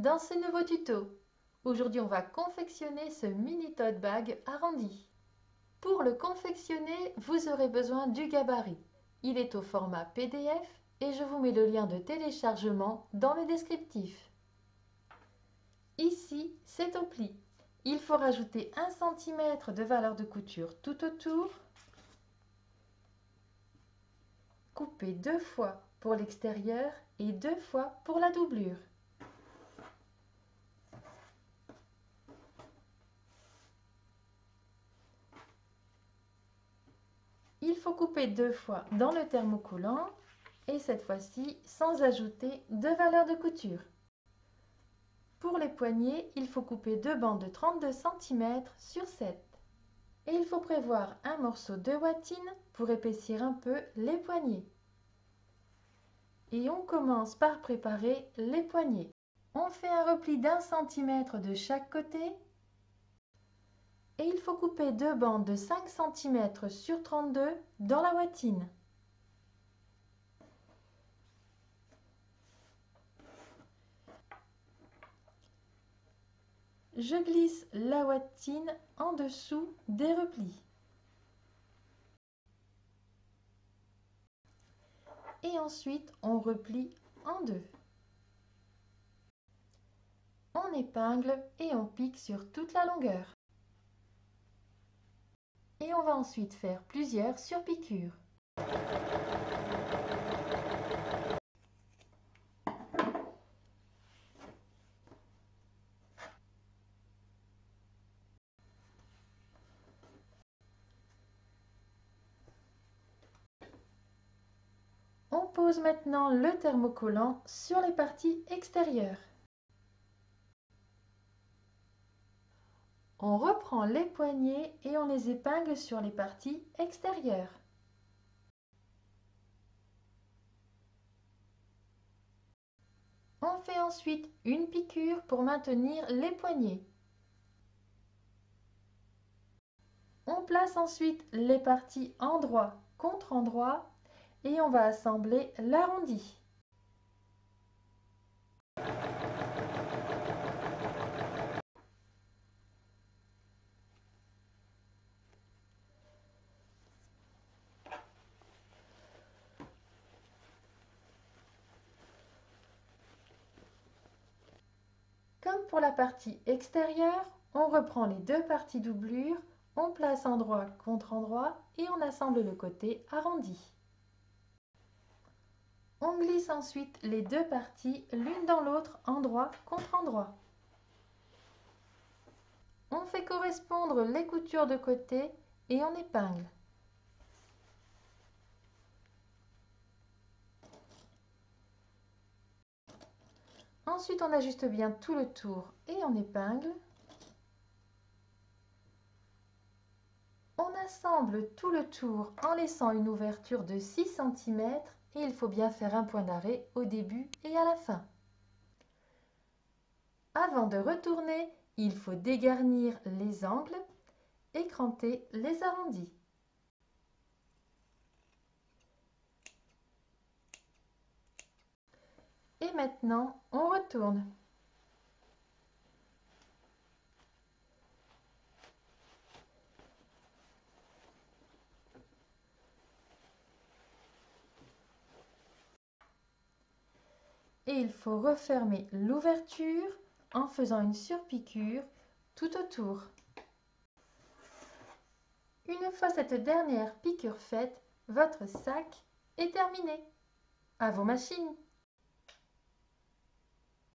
dans ce nouveau tuto. Aujourd'hui, on va confectionner ce mini tote bag arrondi. Pour le confectionner, vous aurez besoin du gabarit. Il est au format PDF et je vous mets le lien de téléchargement dans le descriptif. Ici, c'est au pli. Il faut rajouter 1 cm de valeur de couture tout autour. Couper 2 fois pour l'extérieur et 2 fois pour la doublure. Il faut couper 2 fois dans le thermocollant et cette fois-ci sans ajouter de valeur de couture. Pour les poignets, il faut couper 2 bandes de 32 cm sur 7. Et il faut prévoir un morceau de watine pour épaissir un peu les poignets. Et on commence par préparer les poignets. On fait un repli d'1 cm de chaque côté. Et il faut couper 2 bandes de 5 cm sur 32 dans la watine. Je glisse la watine en dessous des replis. Et ensuite, on replie en deux. On épingle et on pique sur toute la longueur. Et on va ensuite faire plusieurs surpiqûres. On pose maintenant le thermocollant sur les parties extérieures. On reprend les poignets et on les épingle sur les parties extérieures. On fait ensuite une piqûre pour maintenir les poignets. On place ensuite les parties endroit contre endroit et on va assembler l'arrondi. Comme pour la partie extérieure, on reprend les deux parties doublures, on place endroit contre endroit et on assemble le côté arrondi. On glisse ensuite les deux parties l'une dans l'autre, endroit contre endroit. On fait correspondre les coutures de côté et on épingle. Ensuite, on ajuste bien tout le tour et on épingle. On assemble tout le tour en laissant une ouverture de 6 cm et il faut bien faire un point d'arrêt au début et à la fin. Avant de retourner, il faut dégarnir les angles et cranter les arrondis. Et maintenant, on retourne. Et il faut refermer l'ouverture en faisant une surpiqûre tout autour. Une fois cette dernière piqûre faite, votre sac est terminé. À vos machines!